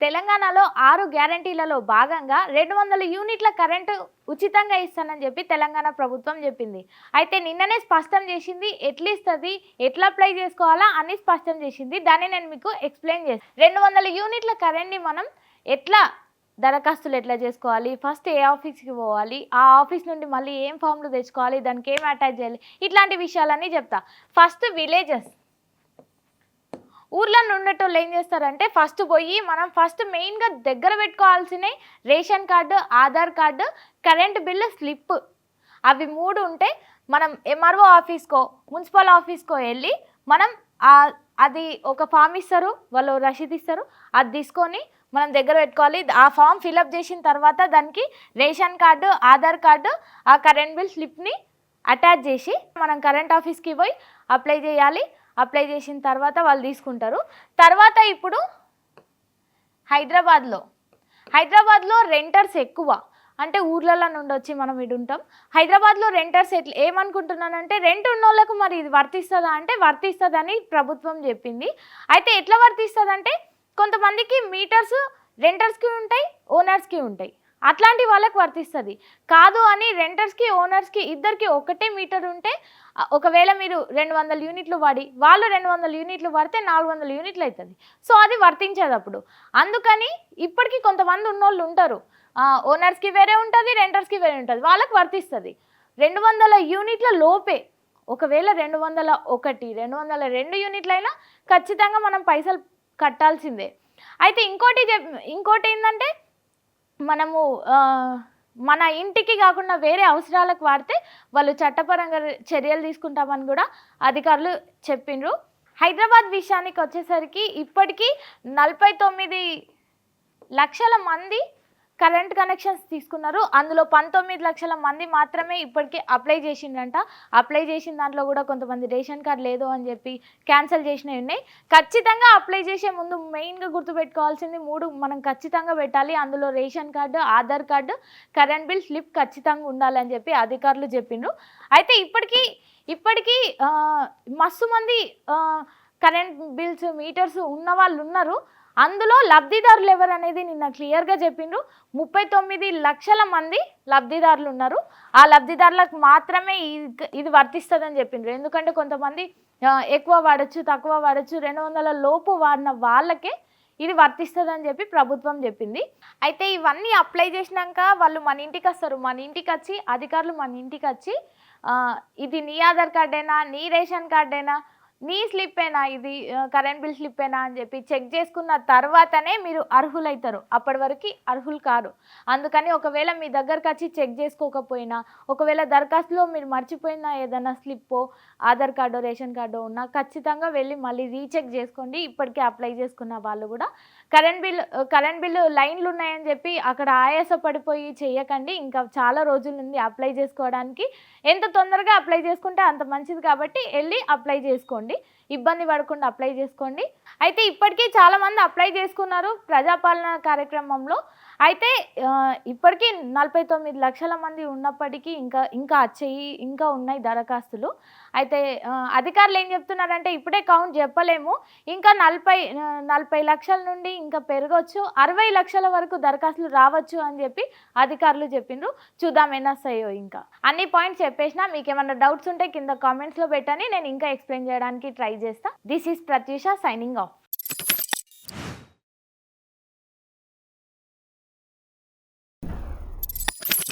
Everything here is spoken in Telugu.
తెలంగాణలో 6 గ్యారంటీలలో భాగంగా 200 యూనిట్ల కరెంటు ఉచితంగా ఇస్తానని చెప్పి తెలంగాణ ప్రభుత్వం చెప్పింది. అయితే నిన్ననే స్పష్టం చేసింది. ఎట్లా ఇస్తుంది, ఎట్లా అప్లై చేసుకోవాలా అని స్పష్టం చేసింది. దాన్ని నేను మీకు ఎక్స్ప్లెయిన్ చేస్తాను. 200 యూనిట్ల కరెంట్ని మనం ఎట్లా దరఖాస్తులు ఎట్లా చేసుకోవాలి, ఫస్ట్ ఏ ఆఫీస్కి పోవాలి, ఆ ఆఫీస్ నుండి మళ్ళీ ఏం ఫామ్లు తెచ్చుకోవాలి, దానికి ఏం అటాచ్ చేయాలి, ఇట్లాంటి విషయాలన్నీ చెప్తా. ఫస్ట్ విలేజెస్ ఊర్లో ఉండేటోళ్ళు ఏం చేస్తారంటే ఫస్ట్ మెయిన్గా దగ్గర పెట్టుకోవాల్సినవి ration card, Aadhaar card, current bill slip. అవి 3 ఉంటే మనం ఎంఆర్ఓ ఆఫీస్కో మున్సిపల్ ఆఫీస్కో వెళ్ళి మనం అది ఒక ఫామ్ ఇస్తారు, వాళ్ళు రసీదు ఇస్తారు, అది తీసుకొని మనం దగ్గర పెట్టుకోవాలి. ఆ ఫామ్ ఫిలప్ చేసిన తర్వాత దానికి రేషన్ కార్డు, ఆధార్ కార్డు, ఆ కరెంట్ బిల్ స్లిప్ని అటాచ్ చేసి మనం కరెంట్ ఆఫీస్కి పోయి అప్లై చేయాలి. అప్లై చేసిన తర్వాత వాళ్ళు తీసుకుంటారు. తర్వాత ఇప్పుడు హైదరాబాద్లో రెంటర్స్ ఎక్కువ, అంటే ఊర్లలో నుండి వచ్చి మనం ఇటు ఉంటాం. హైదరాబాద్లో రెంటర్స్ ఏమనుకుంటున్నానంటే రెంట్ ఉన్న వాళ్ళకు మరి ఇది వర్తిస్తుందా అంటే వర్తిస్తుందని ప్రభుత్వం చెప్పింది. అయితే ఎట్లా వర్తిస్తుందంటే కొంతమందికి మీటర్స్ రెంటర్స్కి ఉంటాయి, ఓనర్స్కి ఉంటాయి. అట్లాంటి వాళ్ళకి వర్తిస్తుంది. కాదు అని రెంటర్స్కి ఓనర్స్కి ఇద్దరికి ఒకటే మీటర్ ఉంటే ఒకవేళ మీరు 200 యూనిట్లు వాడి వాళ్ళు 200 యూనిట్లు వాడితే 400 యూనిట్లు అవుతుంది. సో అది వర్తించేది అప్పుడు. అందుకని ఇప్పటికీ కొంతమంది ఉన్నోళ్ళు ఉంటారు, ఓనర్స్కి వేరే ఉంటుంది, రెంటర్స్కి వేరే ఉంటుంది, వాళ్ళకి వర్తిస్తుంది. 200 యూనిట్ల లోపే, ఒకవేళ 201, 202 యూనిట్లు అయినా ఖచ్చితంగా మనం పైసలు కట్టాల్సిందే. అయితే ఇంకోటి ఏంటంటే మనము మన ఇంటికి కాకుండా వేరే అవసరాలకు వాడితే వాళ్ళు చట్టపరంగా చర్యలు తీసుకుంటామని కూడా అధికారులు చెప్పిండ్రు. హైదరాబాద్ విషయానికి వచ్చేసరికి ఇప్పటికీ 49 లక్షల మంది కరెంట్ కనెక్షన్స్ తీసుకున్నారు. అందులో 19 లక్షల మంది మాత్రమే ఇప్పటికీ అప్లై చేసిండ్రంట. అప్లై చేసిన దాంట్లో కూడా కొంతమంది రేషన్ కార్డు లేదు అని చెప్పి క్యాన్సిల్ చేసినవి ఉన్నాయి. ఖచ్చితంగా అప్లై చేసే ముందు మెయిన్గా గుర్తుపెట్టుకోవాల్సింది 3 మనం ఖచ్చితంగా పెట్టాలి. అందులో ration card, Aadhaar card, current bill slip ఖచ్చితంగా ఉండాలని చెప్పి అధికారులు చెప్పిండ్రు. అయితే ఇప్పటికీ మస్తు మంది కరెంట్ బిల్స్ మీటర్స్ ఉన్న వాళ్ళు ఉన్నారు. అందులో లబ్ధిదారులు ఎవరు అనేది నిన్న క్లియర్గా చెప్పిండ్రు. 39 లక్షల మంది లబ్ధిదారులు ఉన్నారు. ఆ లబ్ధిదారులకు మాత్రమే ఇది వర్తిస్తుందని చెప్పిండ్రు. ఎందుకంటే కొంతమంది ఎక్కువ వాడచ్చు, తక్కువ వాడచ్చు, 200 లోపు వాడిన వాళ్ళకే ఇది వర్తిస్తుందని చెప్పి ప్రభుత్వం చెప్పింది. అయితే ఇవన్నీ అప్లై చేసినాక వాళ్ళు మన ఇంటికి వస్తారు. మన ఇంటికి వచ్చి అధికారులు మన ఇంటికి వచ్చి ఇది నీ ఆధార్ కార్డేనా, నీ రేషన్ కార్డేనా, నీ స్లిప్పేనా, ఇది కరెంట్ బిల్ స్లిప్పేనా అని చెప్పి చెక్ చేసుకున్న తర్వాతనే మీరు అర్హులవుతారు. అప్పటి వరకు అర్హులు కారు. అందుకని ఒకవేళ మీ దగ్గరకు వచ్చి చెక్ చేసుకోకపోయినా, ఒకవేళ దరఖాస్తులో మీరు మర్చిపోయినా ఏదైనా స్లిప్పో, ఆధార్ కార్డో, రేషన్ కార్డో ఉన్నా ఖచ్చితంగా వెళ్ళి మళ్ళీ రీచెక్ చేసుకోండి. ఇప్పటికే అప్లై చేసుకున్న వాళ్ళు కూడా కరెంట్ బిల్లు లైన్లు ఉన్నాయని చెప్పి అక్కడ ఆయాస పడిపోయి చేయకండి. ఇంకా చాలా రోజుల నుండి అప్లై చేసుకోవడానికి. ఎంత తొందరగా అప్లై చేసుకుంటే అంత మంచిది కాబట్టి వెళ్ళి అప్లై చేసుకోండి. ఇబ్బంది పడకుండా అప్లై చేసుకోండి. అయితే ఇప్పటికీ చాలామంది అప్లై చేసుకున్నారు ప్రజాపాలన కార్యక్రమంలో. అయితే ఇప్పటికీ 49 లక్షల మంది ఉన్నప్పటికీ ఇంకా ఉన్నాయి దరఖాస్తులు. అయితే అధికారులు ఏం చెప్తున్నారంటే ఇప్పుడే కౌంట్ చెప్పలేము, ఇంకా 40 లక్షల నుండి ఇంకా పెరగవచ్చు, 60 లక్షల వరకు దరఖాస్తులు రావచ్చు అని చెప్పి అధికారులు చెప్పిండ్రు. చూద్దాం ఎన్ని వస్తాయో. ఇంకా అన్ని పాయింట్స్ చెప్పేసినా. మీకు ఏమైనా డౌట్స్ ఉంటే కింద కామెంట్స్లో పెట్టండి, నేను ఇంకా ఎక్స్ప్లెయిన్ చేయడానికి ట్రై చేస్తా. This is Prathyusha signing of.